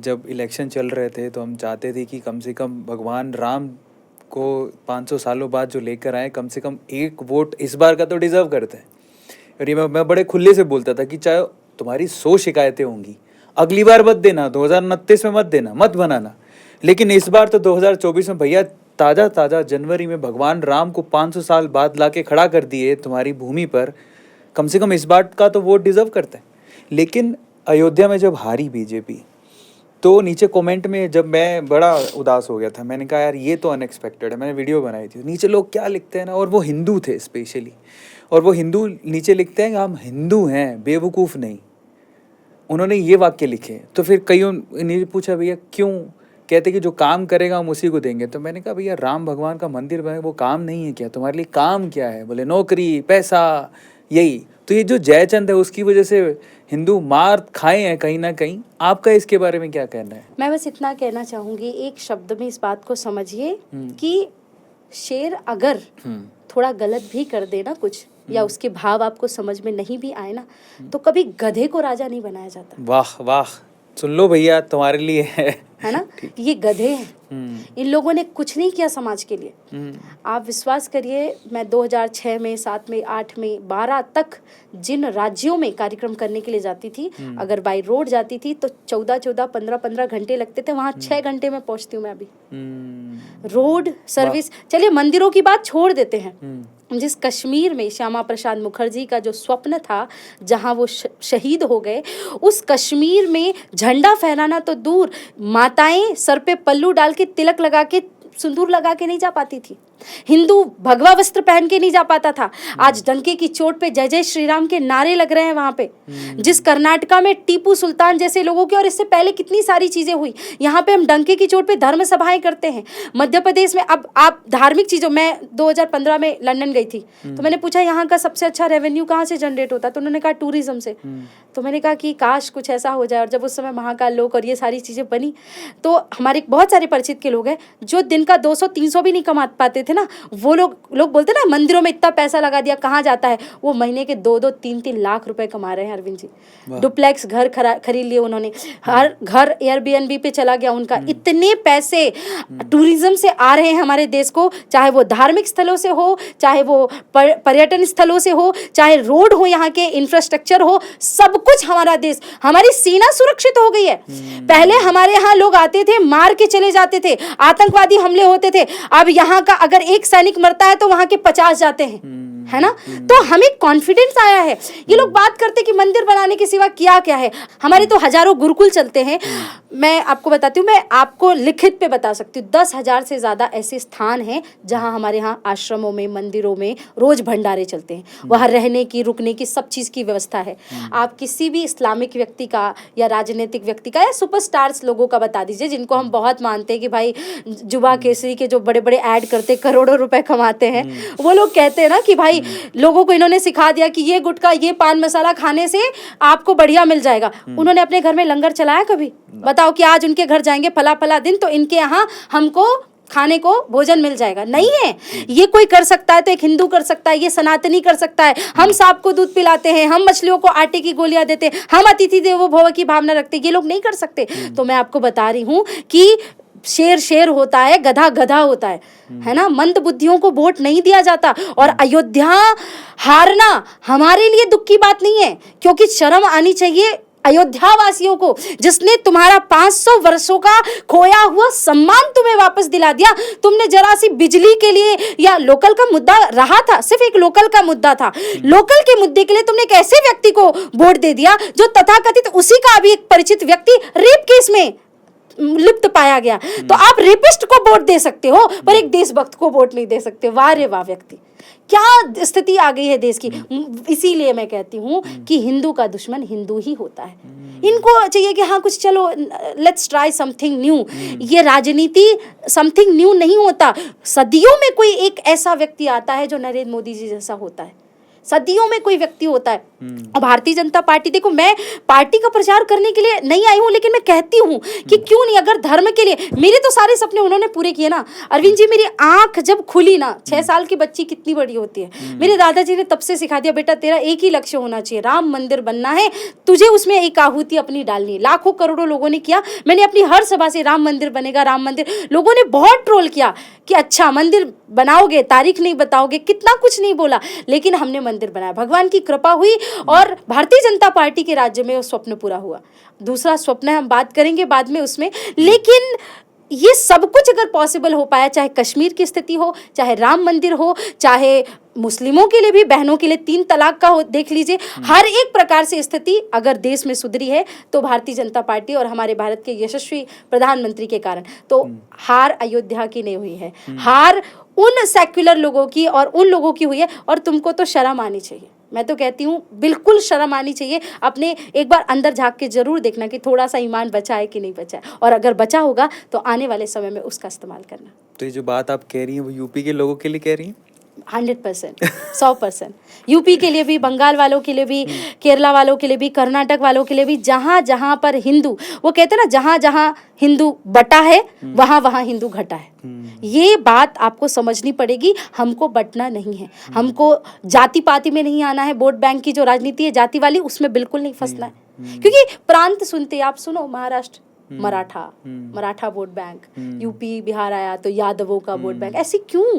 जब इलेक्शन चल रहे थे तो हम चाहते थे कि कम से कम भगवान राम को 500 सालों बाद जो लेकर आए, कम से कम एक वोट इस बार का तो डिज़र्व करते हैं। और ये मैं बड़े खुले से बोलता था कि चाहे तुम्हारी 100 शिकायतें होंगी, अगली बार मत देना, 2029 में मत देना, मत बनाना, लेकिन इस बार तो 2024 में भैया ताज़ा ताज़ा जनवरी में भगवान राम को 500 साल बाद ला के खड़ा कर दिए तुम्हारी भूमि पर, कम से कम इस बार का तो वोट डिज़र्व करते हैं। लेकिन अयोध्या में जब हारी बीजेपी, तो नीचे कमेंट में जब मैं बड़ा उदास हो गया था, मैंने कहा यार ये तो अनएक्सपेक्टेड है। मैंने वीडियो बनाई थी, नीचे लोग क्या लिखते हैं ना, और वो हिंदू थे स्पेशली, और वो हिंदू नीचे लिखते हैं कि हम हिंदू हैं, बेवकूफ़ नहीं। उन्होंने ये वाक्य लिखे, तो फिर कईयों ने पूछा भैया क्यों, कहते कि जो काम करेगा हम उसी को देंगे। तो मैंने कहा भैया राम भगवान का मंदिर बने वो काम नहीं है क्या, तुम्हारे लिए काम क्या है? बोले नौकरी, पैसा, यही। तो ये जो जयचंद है उसकी वजह से हिंदू मार खाए हैं कहीं ना कहीं। आपका इसके बारे में क्या कहना है? मैं बस इतना कहना चाहूँगी, एक शब्द में इस बात को समझिए कि शेर अगर थोड़ा गलत भी कर दे ना कुछ, या उसके भाव आपको समझ में नहीं भी आए ना, तो कभी गधे को राजा नहीं बनाया जाता। वाह वाह, सुन लो भैया तुम्हारे लिए है ना, ये गधे हैं। इन लोगों ने कुछ नहीं किया समाज के लिए। आप विश्वास करिए, मैं 2006 में, 7 में, 8 में, 12 तक जिन राज्यों में कार्यक्रम करने के लिए जाती थी, अगर बाई रोड जाती थी तो 14-14, 15-15 घंटे लगते थे, वहाँ 6 घंटे में पहुँचती हूँ मैं अभी। रोड सर्विस, चलिए मंदिरों की बात छोड़ देते हैं। जिस कश्मीर में श्यामा प्रसाद मुखर्जी का जो स्वप्न था, जहां वो शहीद हो गए, उस कश्मीर में झंडा फहराना तो दूर, माताएं सर पे पल्लू डाल के तिलक लगा के सिंदूर लगा के नहीं जा पाती थी, हिंदू भगवा वस्त्र पहन के नहीं जा पाता था। आज डंके की चोट पे जय जय श्री राम के नारे लग रहे हैं वहां पे। जिस कर्नाटका में टीपू सुल्तान जैसे लोगों के, और इससे पहले कितनी सारी चीजें हुई, यहाँ पे हम डंके की चोट पे धर्म सभाएं करते हैं। मध्य प्रदेश में अब आप धार्मिक चीजों, मैं 2015 में लंदन गई थी, तो मैंने पूछा यहाँ का सबसे अच्छा रेवेन्यू कहाँ से जनरेट होता है, तो उन्होंने कहा टूरिज्म से। तो मैंने कहा कि काश कुछ ऐसा हो जाए। और जब उस समय महाकाल लोक और ये सारी चीजें बनी, तो हमारे बहुत सारे परिचित के लोग हैं जो दिन का 200-300 भी नहीं कमा पाते थे ना, वो लोग बोलते ना मंदिरों में इतना पैसा लगा दिया, कहाँ जाता है, वो महीने के 2-2, 3-3 लाख रुपए कमा रहे हैं अरविंद जी। डुप्लेक्स घर खरीद लिए उन्होंने, हर घर एयरबीएनबी पे चला गया उनका। इतने पैसे टूरिज्म से आ रहे हैं हमारे देश को, चाहे वो धार्मिक स्थलों से हो, चाहे वो पर्यटन स्थलों से हो, चाहे रोड हो, यहाँ के इंफ्रास्ट्रक्चर हो, सब कुछ हमारा देश, हमारी सीमा सुरक्षित हो गई है। पहले हमारे यहाँ लोग आते थे, मार के चले जाते थे, आतंकवादी हमले होते थे। अब यहाँ का अगर एक सैनिक मरता है तो वहां के 50 जाते हैं, है ना। तो हमें कॉन्फिडेंस आया है। ये लोग बात करते कि मंदिर बनाने के सिवा क्या क्या है, हमारे तो हजारों गुरुकुल चलते हैं। मैं आपको बताती हूँ, मैं आपको लिखित पे बता सकती हूँ, 10,000 से ज्यादा ऐसे स्थान हैं जहाँ हमारे यहाँ आश्रमों में, मंदिरों में रोज भंडारे चलते हैं। वहाँ रहने की, रुकने की, सब चीज की व्यवस्था है। आप किसी भी इस्लामिक व्यक्ति का या राजनीतिक व्यक्ति का या सुपरस्टार्स लोगों का बता दीजिए, जिनको हम बहुत मानते हैं कि भाई जुबा केसरी के जो बड़े बड़े ऐड करते करोड़ों रुपए कमाते हैं, वो लोग कहते हैं ना कि भाई लोगों को इन्होंने सिखा दिया कि ये गुटखा, ये पान मसाला खाने से आपको बढ़िया मिल जाएगा। उन्होंने अपने घर में लंगर चलाया कभी? बताओ कि आज उनके घर जाएंगे फला फला दिन तो इनके यहाँ हमको खाने को भोजन मिल जाएगा? नहीं है। ये कोई कर सकता है तो एक हिंदू कर सकता है, ये सनातनी कर सकता है। हम सांप को दूध पिलाते हैं, हम मछलियों को आटे की गोलियां देते हैं, हम अतिथि देवो भव की भावना रखते हैं, ये लोग नहीं कर सकते। तो मैं आपको बता रही हूँ कि शेर शेर होता है, गधा गधा होता है ना। मंद बुद्धियों को वोट नहीं दिया जाता। और अयोध्या हारना हमारे लिए दुख की बात नहीं है, क्योंकि शर्म आनी चाहिए अयोध्या वासियों को, जिसने तुम्हारा 500 वर्षों का खोया हुआ सम्मान तुम्हें वापस दिला दिया। तुमने जरा सी बिजली के लिए, या लोकल का मुद्दा रहा था, सिर्फ एक लोकल का मुद्दा था, लोकल के मुद्दे के लिए तुमने एक ऐसे व्यक्ति को वोट दे दिया जो तथाकथित उसी का अभी एक परिचित व्यक्ति रेप केस में लिप्त पाया गया। तो आप रेपिस्ट को वोट दे सकते हो पर एक देशभक्त को वोट नहीं दे सकते। वाह रे वाह व्यक्ति, क्या स्थिति आ गई है देश की। इसीलिए मैं कहती हूँ कि हिंदू का दुश्मन हिंदू ही होता है। इनको चाहिए कि हाँ कुछ चलो लेट्स ट्राई समथिंग न्यू। ये राजनीति समथिंग न्यू नहीं होता। सदियों में कोई एक ऐसा व्यक्ति आता है जो नरेंद्र मोदी जी जैसा होता है। सदियों में कोई व्यक्ति होता है। और भारतीय जनता पार्टी, देखो मैं पार्टी का प्रचार करने के लिए नहीं आई हूँ, लेकिन मैं कहती हूँ कि क्यों नहीं, अगर धर्म के लिए, मेरे तो सारे सपने उन्होंने पूरे किए ना। अरविंद जी, मेरी आंख जब खुली ना, 6 साल की बच्ची कितनी बड़ी होती है, मेरे दादाजी ने तब से सिखा दिया, बेटा तेरा एक ही लक्ष्य होना चाहिए, राम मंदिर बनना है, तुझे उसमें एक आहुति अपनी डालनी है। लाखों करोड़ों लोगों ने किया, मैंने अपनी हर सभा से राम मंदिर बनेगा, राम मंदिर, लोगों ने बहुत ट्रोल किया कि अच्छा मंदिर बनाओगे, तारीख नहीं बताओगे, कितना कुछ नहीं बोला, लेकिन हमने मंदिर बनाया, भगवान की कृपा हुई और भारतीय जनता पार्टी के राज्य में वो स्वप्न पूरा हुआ। दूसरा स्वप्न है, हम बात करेंगे बाद में उसमें, लेकिन ये सब कुछ अगर पॉसिबल हो पाया, चाहे कश्मीर की स्थिति हो, चाहे राम मंदिर हो, चाहे मुस्लिमों के लिए भी, बहनों के लिए 3 तलाक का हो, देख लीजिए, हर एक प्रकार से स्थिति अगर देश में सुधरी है तो भारतीय जनता पार्टी और हमारे भारत के यशस्वी प्रधानमंत्री के कारण। तो हार अयोध्या की नहीं हुई है, हार उन सेक्युलर लोगों की और उन लोगों की हुई है, और तुमको तो शर्म आनी चाहिए। मैं तो कहती हूँ बिल्कुल शर्म आनी चाहिए, अपने एक बार अंदर झांक के जरूर देखना कि थोड़ा सा ईमान बचा है कि नहीं बचा है, और अगर बचा होगा तो आने वाले समय में उसका इस्तेमाल करना। तो ये जो बात आप कह रही हैं वो यूपी के लोगों के लिए कह रही हैं? 100%, 100%, यूपी के लिए भी, बंगाल वालों के लिए भी, केरला वालों के लिए भी, कर्नाटक वालों के लिए भी, जहाँ जहाँ पर हिंदू, वो कहते हैं ना, जहाँ जहाँ हिंदू बटा है वहाँ वहाँ हिंदू घटा है। ये बात आपको समझनी पड़ेगी, हमको बटना नहीं है, हमको जाति पाति में नहीं आना है, वोट बैंक की जो राजनीति है जाति वाली, उसमें बिल्कुल नहीं फंसना है। क्योंकि प्रांत सुनते, आप सुनो, Maharashtra Maratha vote bank, UP Bihar आया तो यादवों का वोट बैंक, ऐसे क्यों?